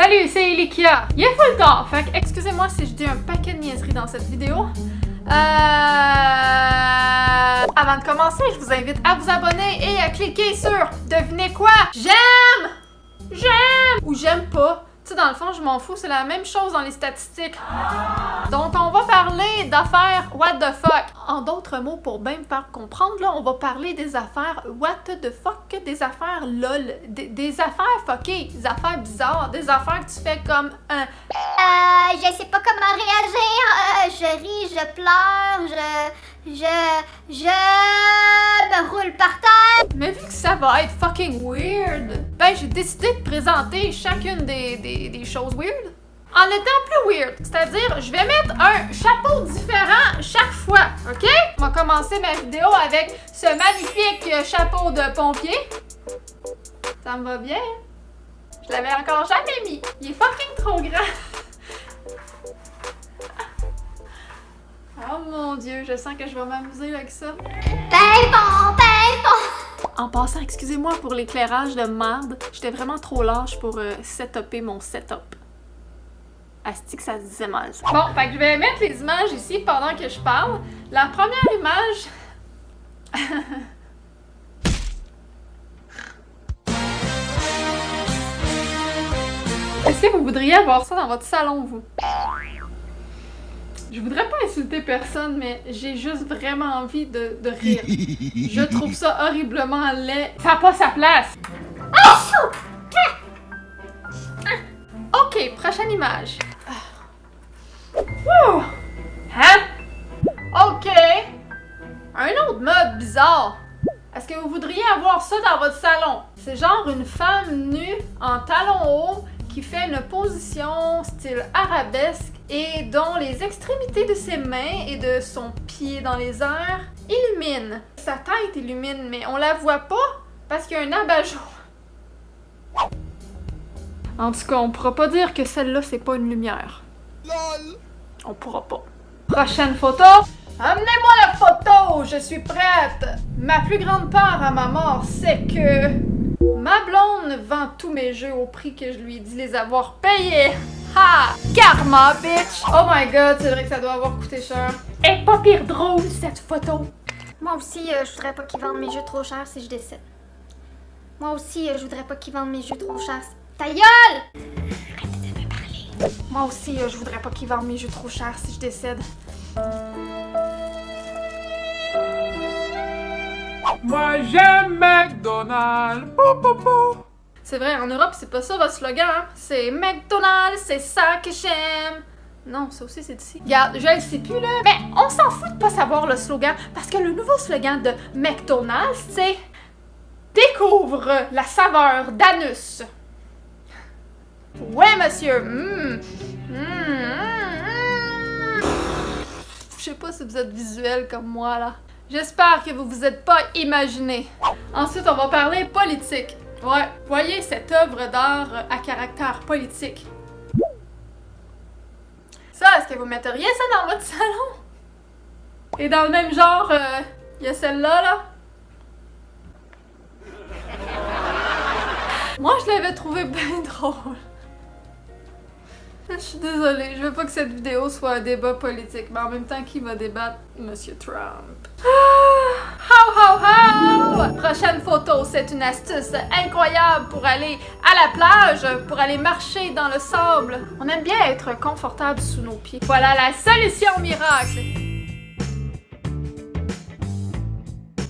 Salut, c'est Elikia. Il est full tard, fait que excusez-moi si je dis un paquet de niaiseries dans cette vidéo. Avant de commencer, je vous invite à vous abonner et à cliquer sur devinez quoi? J'aime! Ou j'aime pas. Tu sais, dans le fond, je m'en fous, c'est la même chose dans les statistiques. Donc, on va parler d'affaires what the fuck. En d'autres mots, pour bien me faire comprendre, là, on va parler des affaires what the fuck, des affaires lol, des affaires fuckées, des affaires bizarres, des affaires que tu fais comme un... Je sais pas comment réagir, je ris, je pleure, je me roule par terre. Mais vu que ça va être fucking weird, ben j'ai décidé de présenter chacune des choses weird en étant plus weird. C'est-à-dire, je vais mettre un chapeau différent chaque fois, ok? On va commencer ma vidéo avec ce magnifique chapeau de pompier. Ça me va bien? Je l'avais encore jamais mis. Il est fucking trop grand. Oh mon dieu, je sens que je vais m'amuser avec ça. Pimpon. En passant, excusez-moi pour l'éclairage de merde. J'étais vraiment trop lâche pour setuper mon setup. Asti que ça se disait mal, ça. Bon, fait que je vais mettre les images ici pendant que je parle. La première image... Est-ce que vous voudriez avoir ça dans votre salon, vous? Je voudrais pas insulter personne, mais j'ai juste vraiment envie de rire. Je trouve ça horriblement laid. Ça n'a pas sa place. Ok, prochaine image. Wouh! Hein? Ok. Un autre meuble bizarre. Est-ce que vous voudriez avoir ça dans votre salon? C'est genre une femme nue en talons hauts qui fait une position style arabesque et dont les extrémités de ses mains et de son pied dans les airs illuminent. Sa tête illumine, mais on la voit pas parce qu'il y a un abat-jour. En tout cas, on pourra pas dire que celle-là, c'est pas une lumière. LOL! On pourra pas. Prochaine photo. Amenez-moi la photo! Je suis prête! Ma plus grande peur à ma mort, c'est que... ma blonde vend tous mes jeux au prix que je lui ai dit les avoir payés. Ha! Karma, bitch! Oh my god, c'est vrai que ça doit avoir coûté cher. Et pas pire drôle, cette photo! Moi aussi, je voudrais pas qu'ils vendent mes jeux trop chers si je décède. Moi aussi, je voudrais pas qu'ils vendent mes jeux trop chers. Ta gueule! Arrêtez de me parler. Moi aussi, je voudrais pas qu'ils vendent mes jeux trop chers si je décède. Moi j'aime McDonald's. Pou, pou, pou. C'est vrai, en Europe, c'est pas ça votre slogan, hein? C'est McDonald's, c'est ça que j'aime. Non, ça aussi, c'est ici. Regarde, je le sais plus, là. Mais on s'en fout de pas savoir le slogan, parce que le nouveau slogan de McDonald's, c'est « Découvre la saveur d'anus ». Ouais, monsieur. Je sais pas si vous êtes visuel comme moi, là. J'espère que vous vous êtes pas imaginé. Ensuite, on va parler politique. Ouais, voyez cette œuvre d'art à caractère politique. Ça, est-ce que vous metteriez ça dans votre salon? Et dans le même genre, il y a celle-là, là. Moi, je l'avais trouvé bien drôle. Je suis désolée, je veux pas que cette vidéo soit un débat politique, mais en même temps, qui va débattre? Monsieur Trump. How! Prochaine photo, c'est une astuce incroyable pour aller à la plage, pour aller marcher dans le sable. On aime bien être confortable sous nos pieds. Voilà la solution miracle!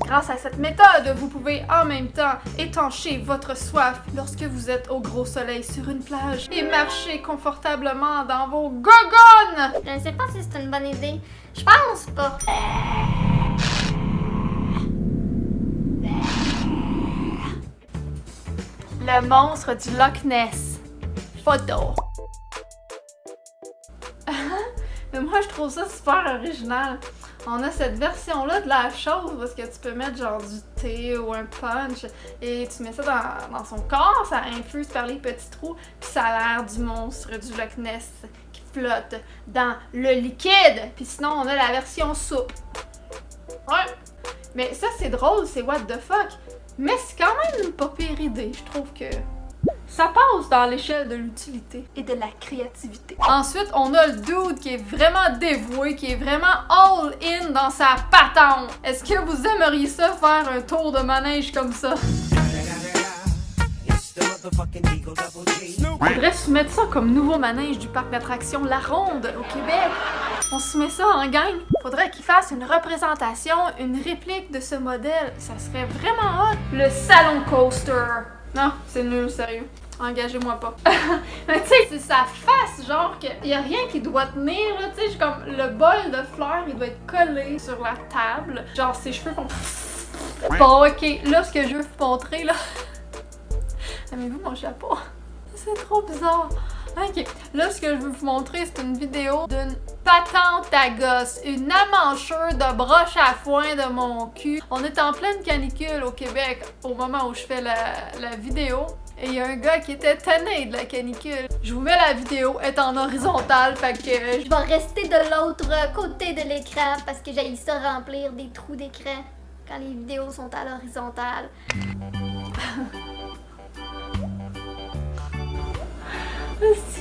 Grâce à cette méthode, vous pouvez en même temps étancher votre soif lorsque vous êtes au gros soleil sur une plage et marcher confortablement dans vos gogones! Je ne sais pas si c'est une bonne idée. Je pense pas. Le monstre du Loch Ness. Photo. Mais moi, je trouve ça super original. On a cette version-là de la chose parce que tu peux mettre genre du thé ou un punch et tu mets ça dans son corps, ça infuse par les petits trous, puis ça a l'air du monstre du Loch Ness qui flotte dans le liquide. Puis sinon, on a la version soupe. Ouais. Mais ça, c'est drôle, c'est what the fuck. Mais c'est quand même une pas pire idée, je trouve que Ça passe dans l'échelle de l'utilité et de la créativité. Ensuite, on a le dude qui est vraiment dévoué, qui est vraiment all-in dans sa patente. Est-ce que vous aimeriez ça faire un tour de manège comme ça? Faudrait soumettre ça comme nouveau manège du parc d'attractions La Ronde au Québec. On soumet ça en gang. Faudrait qu'il fasse une représentation, une réplique de ce modèle. Ça serait vraiment hot. Le Salon Coaster. Non, c'est nul, sérieux. Engagez-moi pas. Mais tu sais, c'est sa face, genre, qu'il y a rien qui doit tenir, là. Tu sais, comme le bol de fleurs, il doit être collé sur la table. Genre, ses cheveux font. Bon, ok, là, ce que je veux vous montrer, là. Aimez-vous mon chapeau? C'est trop bizarre. Ok, là, ce que je veux vous montrer, c'est une vidéo d'une patente à gosse, une amanchure de broche à foin de mon cul. On est en pleine canicule au Québec au moment où je fais la vidéo. Et il y a un gars qui était tanné de la canicule. Je vous mets la vidéo, elle est en horizontale, fait que... Je vais rester de l'autre côté de l'écran parce que j'ai ça remplir des trous d'écran quand les vidéos sont à l'horizontale.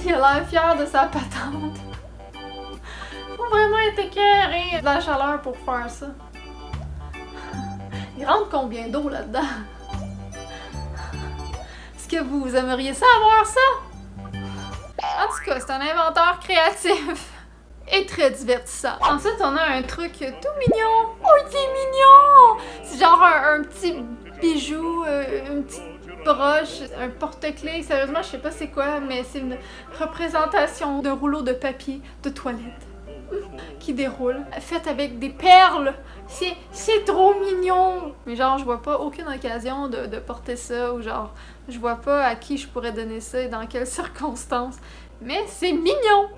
Il a l'air fier de sa patente. Faut vraiment être écœuré de la chaleur pour faire ça. Il rentre combien d'eau là-dedans? Est-ce que vous aimeriez ça avoir ça? En tout cas, c'est un inventeur créatif et très divertissant. Ensuite, on a un truc tout mignon. Oh, il est mignon! C'est genre un petit bijou, une petite broche, un porte-clés. Sérieusement, je sais pas c'est quoi, mais c'est une représentation de rouleau de papier de toilette qui déroule, faite avec des perles. C'est trop mignon! Mais genre, je vois pas aucune occasion de porter ça, ou genre, je vois pas à qui je pourrais donner ça et dans quelles circonstances. Mais c'est mignon!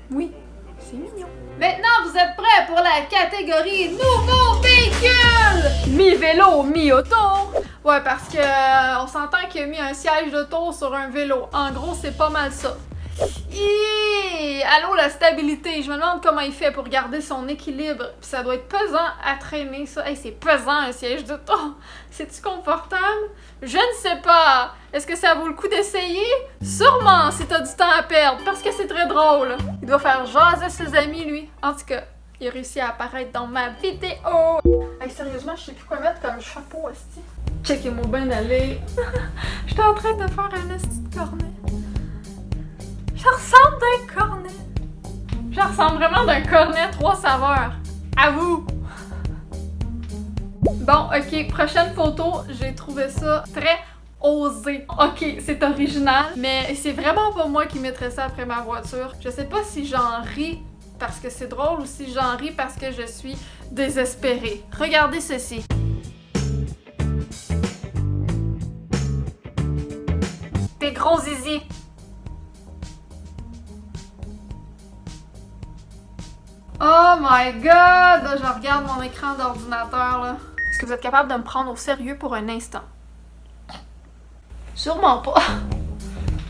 Oui, c'est mignon. Maintenant, vous êtes prêts pour la catégorie nouveau véhicule! Mi-vélo, mi-auto! Ouais, parce que on s'entend qu'il a mis un siège d'auto sur un vélo. En gros, c'est pas mal ça. Allô, la stabilité. Je me demande comment il fait pour garder son équilibre. Puis ça doit être pesant à traîner, ça. Hey, c'est pesant, un siège d'auto. C'est-tu confortable? Je ne sais pas. Est-ce que ça vaut le coup d'essayer? Sûrement, si t'as du temps à perdre, parce que c'est très drôle. Il doit faire jaser ses amis, lui. En tout cas, il a réussi à apparaître dans ma vidéo. Hey, sérieusement, je sais plus quoi mettre comme chapeau, esti. Checkez-moi bien d'aller. J'étais en train de faire un esti de cornet. Je ressemble d'un cornet. Je ressemble vraiment d'un cornet 3 saveurs. À vous! Bon, ok, prochaine photo. J'ai trouvé ça très osé. Ok, c'est original, mais c'est vraiment pas moi qui mettrais ça après ma voiture. Je sais pas si j'en ris parce que c'est drôle ou si j'en ris parce que je suis désespérée. Regardez ceci. Des gros zizi. Oh my god! Je regarde mon écran d'ordinateur là. Est-ce que vous êtes capable de me prendre au sérieux pour un instant? Sûrement pas.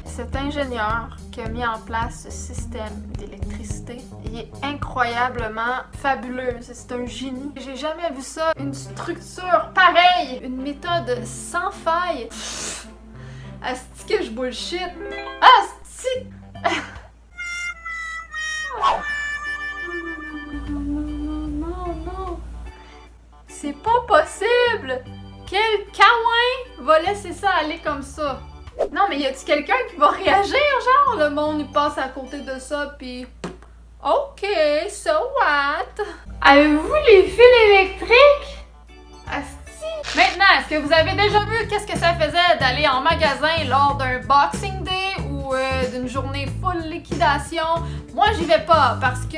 Cet ingénieur qui a mis en place ce système d'électricité, il est incroyablement fabuleux. C'est un génie. J'ai jamais vu ça. Une structure pareille. Une méthode sans faille. Asti que je bullshit. Asti! C'est pas possible! Quel kawaii va laisser ça aller comme ça? Non, mais y a-t-il quelqu'un qui va réagir, genre? Le monde, il passe à côté de ça, pis... Ok, so what? Avez-vous les fils électriques? Asti! Maintenant, est-ce que vous avez déjà vu qu'est-ce que ça faisait d'aller en magasin lors d'un Boxing Day ou d'une journée full liquidation? Moi, j'y vais pas parce que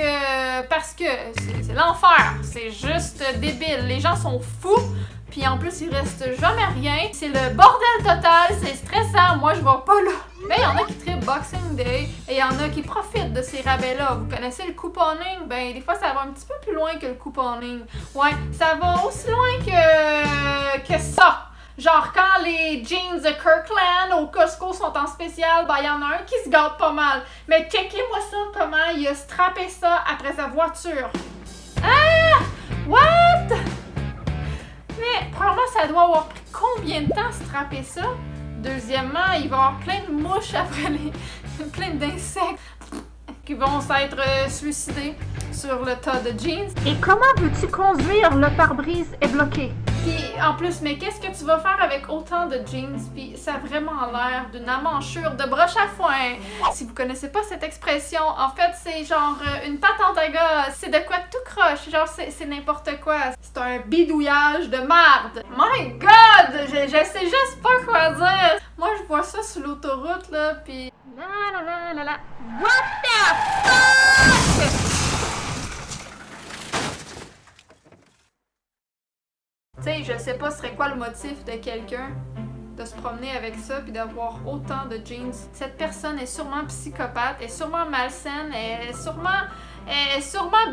c'est l'enfer. C'est juste débile. Les gens sont fous. Puis en plus, il reste jamais rien. C'est le bordel total. C'est stressant. Moi, je vais pas là. Mais il y en a qui trippent Boxing Day et il y en a qui profitent de ces rabais-là. Vous connaissez le couponing? Ben, des fois, ça va un petit peu plus loin que le couponing. Ouais, ça va aussi loin que ça. Genre, quand les jeans de Kirkland au Costco sont en spécial, ben, il y en a un qui se gâte pas mal. Mais checkez-moi ça, comment il a strappé ça après sa voiture. Ah! What? Mais, probablement, ça doit avoir pris combien de temps strapper ça? Deuxièmement, il va y avoir plein de mouches après plein d'insectes qui vont s'être suicidés sur le tas de jeans. Et comment veux-tu conduire? Le pare-brise est bloqué. Puis en plus, mais qu'est-ce que tu vas faire avec autant de jeans? Puis ça a vraiment l'air d'une amanchure de broche à foin. Si vous connaissez pas cette expression, en fait, c'est genre une patente à gosse. C'est de quoi tout croche. Genre, c'est n'importe quoi. C'est un bidouillage de marde. My God! Je sais juste pas quoi dire. Moi, je vois ça sur l'autoroute, là, puis... La la la la la. What the fuck? Tu sais, je sais pas ce serait quoi le motif de quelqu'un de se promener avec ça puis d'avoir autant de jeans. Cette personne est sûrement psychopathe, est sûrement malsaine, est sûrement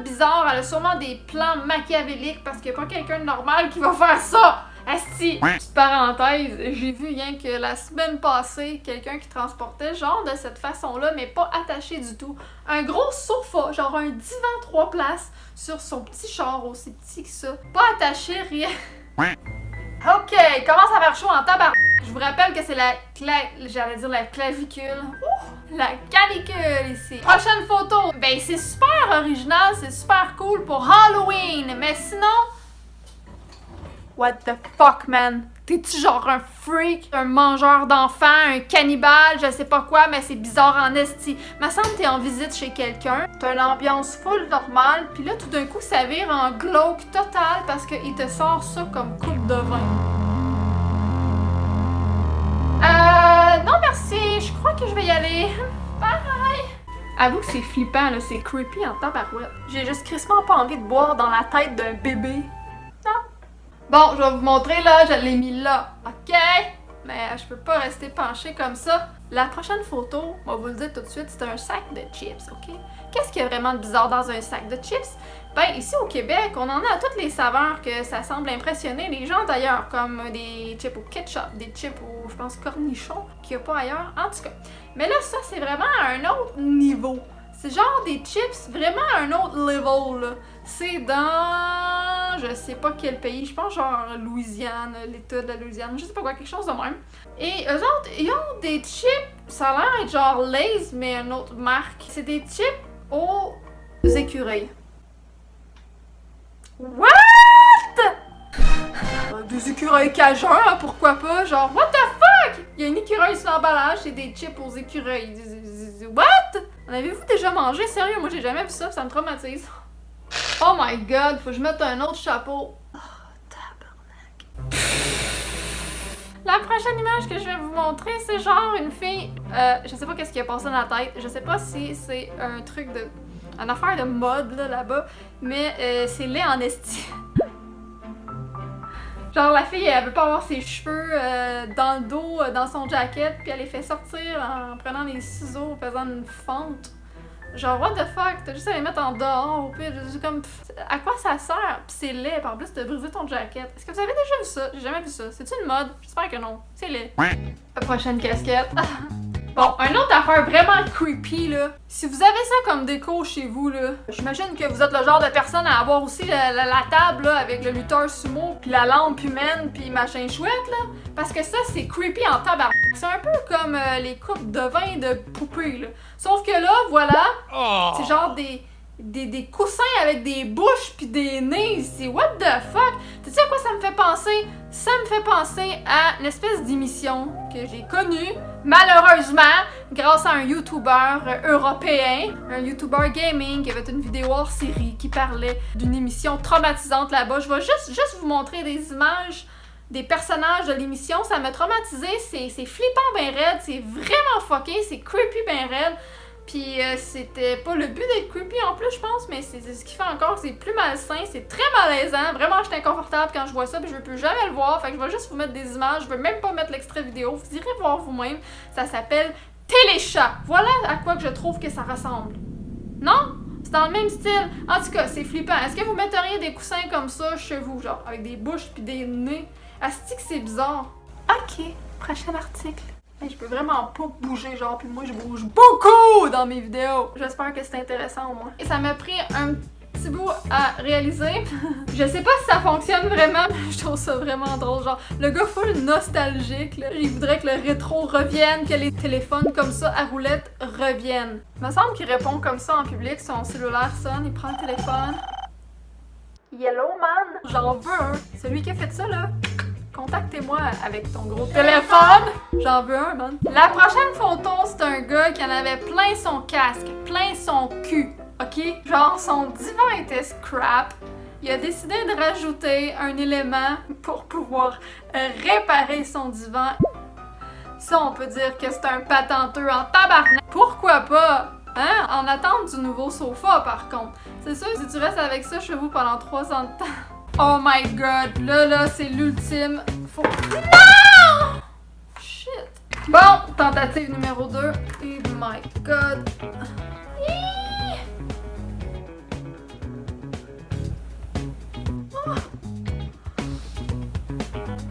bizarre, elle a sûrement des plans machiavéliques parce qu'il n'y a pas quelqu'un de normal qui va faire ça! Asti! Petite parenthèse, j'ai vu rien que la semaine passée quelqu'un qui transportait genre de cette façon-là, mais pas attaché du tout. Un gros sofa, genre un divan 3 places sur son petit char aussi petit que ça. Pas attaché, rien. Ok, commence à faire chaud en tabac. Je vous rappelle que c'est j'allais dire la clavicule. Ouh, la canicule ici. Prochaine photo. Ben c'est super original, c'est super cool pour Halloween, mais sinon... What the fuck, man? T'es-tu genre un freak, un mangeur d'enfants, un cannibale, je sais pas quoi, mais c'est bizarre en esti. Me semble que t'es en visite chez quelqu'un, t'as une ambiance full normale, puis là, tout d'un coup, ça vire en glauque total parce qu'il te sort ça comme coupe de vin. Non merci, je crois que je vais y aller. Bye! Avoue que c'est flippant, là, c'est creepy en tabarouette. J'ai juste crissement pas envie de boire dans la tête d'un bébé. Bon, je vais vous montrer là, je l'ai mis là, ok? Mais je peux pas rester penchée comme ça. La prochaine photo, on va vous le dire tout de suite, c'est un sac de chips, ok? Qu'est-ce qu'il y a vraiment de bizarre dans un sac de chips? Ben, ici au Québec, on en a à toutes les saveurs que ça semble impressionner les gens d'ailleurs, comme des chips au ketchup, des chips au, je pense, cornichons, qu'il n'y a pas ailleurs, en tout cas. Mais là, ça, c'est vraiment à un autre niveau. C'est genre des chips vraiment à un autre level, là. C'est dans... je sais pas quel pays, je pense genre Louisiane, l'État de la Louisiane, je sais pas quoi, quelque chose de même. Et eux autres, ils ont des chips, ça a l'air d'être genre Lay's, mais une autre marque. C'est des chips aux écureuils. What? Des écureuils cajuns, pourquoi pas? Genre, what the fuck? Il y a une écureuil sur l'emballage, c'est des chips aux écureuils. What? En avez-vous déjà mangé? Sérieux, moi j'ai jamais vu ça, ça me traumatise. Oh my god, faut que je mette un autre chapeau. Oh, tabarnak. La prochaine image que je vais vous montrer, c'est genre une fille... je sais pas qu'est-ce qui a passé dans la tête. Je sais pas si c'est un truc de... une affaire de mode là-bas, mais c'est laid en esti. Genre la fille, elle veut pas avoir ses cheveux dans le dos, dans son jacket, puis elle les fait sortir en prenant des ciseaux, en faisant une fente. Genre, what the fuck? T'as juste à les mettre en dehors, au pire, comme... À quoi ça sert? Pis c'est laid, pis en plus, t'as brisé ton jacket. Est-ce que vous avez déjà vu ça? J'ai jamais vu ça. C'est-tu une mode? J'espère que non. C'est laid. La prochaine casquette. Bon, une autre affaire vraiment creepy, là. Si vous avez ça comme déco chez vous, là, j'imagine que vous êtes le genre de personne à avoir aussi la table, là, avec le lutteur sumo, puis la lampe humaine, puis machin chouette, là. Parce que ça, c'est creepy en tabac. C'est un peu comme les coupes de vin de poupées, là. Sauf que là, voilà, c'est genre des coussins avec des bouches puis des nez. C'est what the fuck? Tu sais à quoi ça me fait penser? Ça me fait penser à une espèce d'émission que j'ai connue, malheureusement, grâce à un YouTuber européen, un YouTuber gaming qui avait une vidéo hors série qui parlait d'une émission traumatisante là-bas. Je vais juste vous montrer des images des personnages de l'émission. Ça m'a traumatisé, c'est flippant ben raide, c'est vraiment fucké, c'est creepy ben raide. Puis c'était pas le but d'être creepy en plus, je pense, mais c'est ce qui fait encore que c'est plus malsain, c'est très malaisant. Vraiment, j'étais inconfortable quand je vois ça, puis je veux plus jamais le voir. Fait que je vais juste vous mettre des images, je veux même pas mettre l'extrait vidéo, vous irez voir vous-même. Ça s'appelle Téléchat. Voilà à quoi que je trouve que ça ressemble. Non? C'est dans le même style. En tout cas, c'est flippant. Est-ce que vous metteriez des coussins comme ça chez vous, genre, avec des bouches puis des nez? Asti que c'est bizarre. Ok, prochain article. Hey, je peux vraiment pas bouger, genre, puis moi je bouge beaucoup dans mes vidéos. J'espère que c'est intéressant au moins. Et ça m'a pris un petit bout à réaliser. Je sais pas si ça fonctionne vraiment, mais je trouve ça vraiment drôle. Genre, le gars full nostalgique, là. Il voudrait que le rétro revienne, que les téléphones comme ça à roulette reviennent. Il me semble qu'il répond comme ça en public, son cellulaire sonne, il prend le téléphone. Yellow man! J'en veux un! Celui qui a fait ça, là, contactez-moi avec ton gros téléphone! J'en veux un, man! La prochaine photo, c'est un gars qui en avait plein son casque, plein son cul, ok? Genre, son divan était scrap. Il a décidé de rajouter un élément pour pouvoir réparer son divan. Ça, on peut dire que c'est un patenteux en tabarnak. Pourquoi pas? Hein? En attente du nouveau sofa, par contre. C'est sûr, si tu restes avec ça chez vous pendant 3 ans de temps... Oh my god! Là, c'est l'ultime. Faut... Non! Shit! Bon, tentative numéro 2. Oh my god!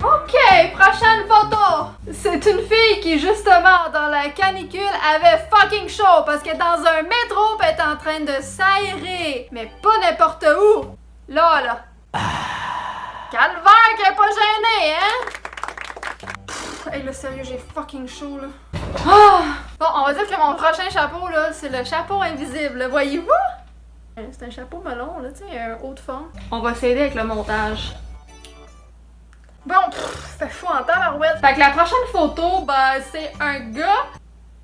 Ok, prochaine photo! C'est une fille qui, justement, dans la canicule, avait fucking chaud parce qu'elle est dans un métro pis elle est en train de s'aérer. Mais pas n'importe où! Là. Calvaire qu'elle est pas gênée, hein? Hey, là, sérieux, j'ai fucking chaud, là. Ah! Bon, on va dire que mon prochain chapeau, là, c'est le chapeau invisible. Voyez-vous? C'est un chapeau melon, là, tu sais, un haut de fond. On va s'aider avec le montage. Bon, fait chaud en tabarouette. Fait que la prochaine photo, ben, c'est un gars.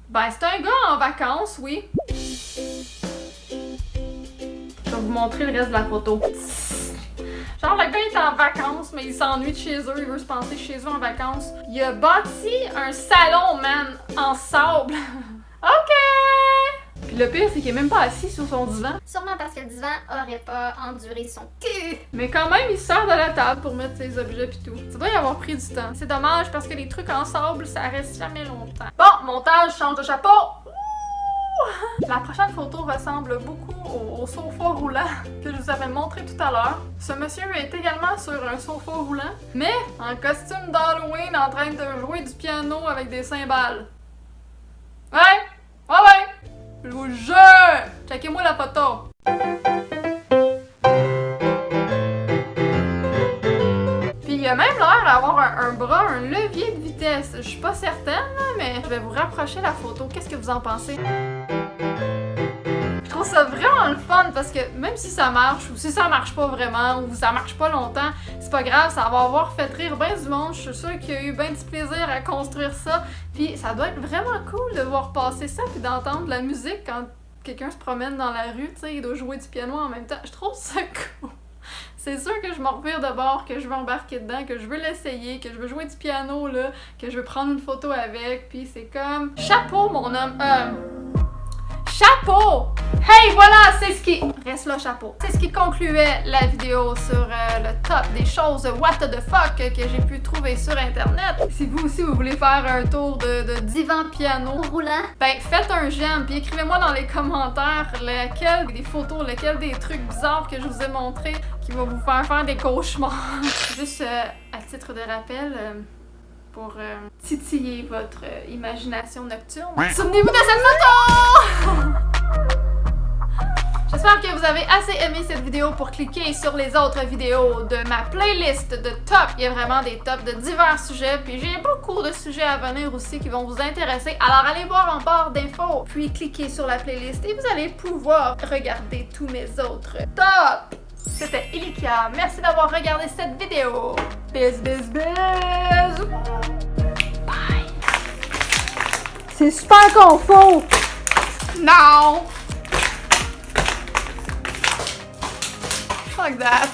Ben, c'est un gars en vacances, oui. Je vais vous montrer le reste de la photo. Genre, le gars est en vacances, mais il s'ennuie de chez eux, il veut se passer chez eux en vacances. Il a bâti un salon, man, en sable. OK! Puis le pire, c'est qu'il est même pas assis sur son divan. Sûrement parce que le divan aurait pas enduré son cul. Mais quand même, il sort de la table pour mettre ses objets pis tout. Ça doit y avoir pris du temps. C'est dommage parce que les trucs en sable, ça reste jamais longtemps. Bon, montage, change de chapeau. Ouh! La prochaine photo ressemble beaucoup au sofa roulant que je vous avais montré tout à l'heure. Ce monsieur est également sur un sofa roulant, mais en costume d'Halloween en train de jouer du piano avec des cymbales. Ouais! Je vous jure! Checkez-moi la photo! Puis il a même l'air d'avoir un bras, un levier de vitesse. Je suis pas certaine, là, mais je vais vous rapprocher la photo. Qu'est-ce que vous en pensez? Je trouve ça vraiment le fun parce que même si ça marche ou si ça marche pas vraiment ou ça marche pas longtemps, c'est pas grave, ça va avoir fait rire bien du monde. Je suis sûre qu'il y a eu bien du plaisir à construire ça. Puis ça doit être vraiment cool de voir passer ça puis d'entendre la musique quand quelqu'un se promène dans la rue, tu sais, il doit jouer du piano en même temps. Je trouve ça cool. C'est sûr que je m'en revire de bord, que je veux embarquer dedans, que je veux l'essayer, que je veux jouer du piano, là, que je veux prendre une photo avec, puis c'est comme... Chapeau, mon homme! Chapeau! Hey, voilà, c'est ce qui... Reste là, chapeau. C'est ce qui concluait la vidéo sur le top des choses what the fuck que j'ai pu trouver sur Internet. Si vous aussi, vous voulez faire un tour de divan piano Roulant. ben, faites un j'aime, puis écrivez-moi dans les commentaires lequel des photos, lequel des trucs bizarres que je vous ai montrés qui va vous faire des cauchemars. Juste à titre de rappel... pour titiller votre imagination nocturne. Souvenez-vous de cette photo! J'espère que vous avez assez aimé cette vidéo pour cliquer sur les autres vidéos de ma playlist de top. Il y a vraiment des tops de divers sujets, puis j'ai beaucoup de sujets à venir aussi qui vont vous intéresser. Alors allez voir en barre d'infos, puis cliquez sur la playlist et vous allez pouvoir regarder tous mes autres tops. C'était Ilikia, merci d'avoir regardé cette vidéo. Bis. Bye. C'est super confus. Non. Fuck that.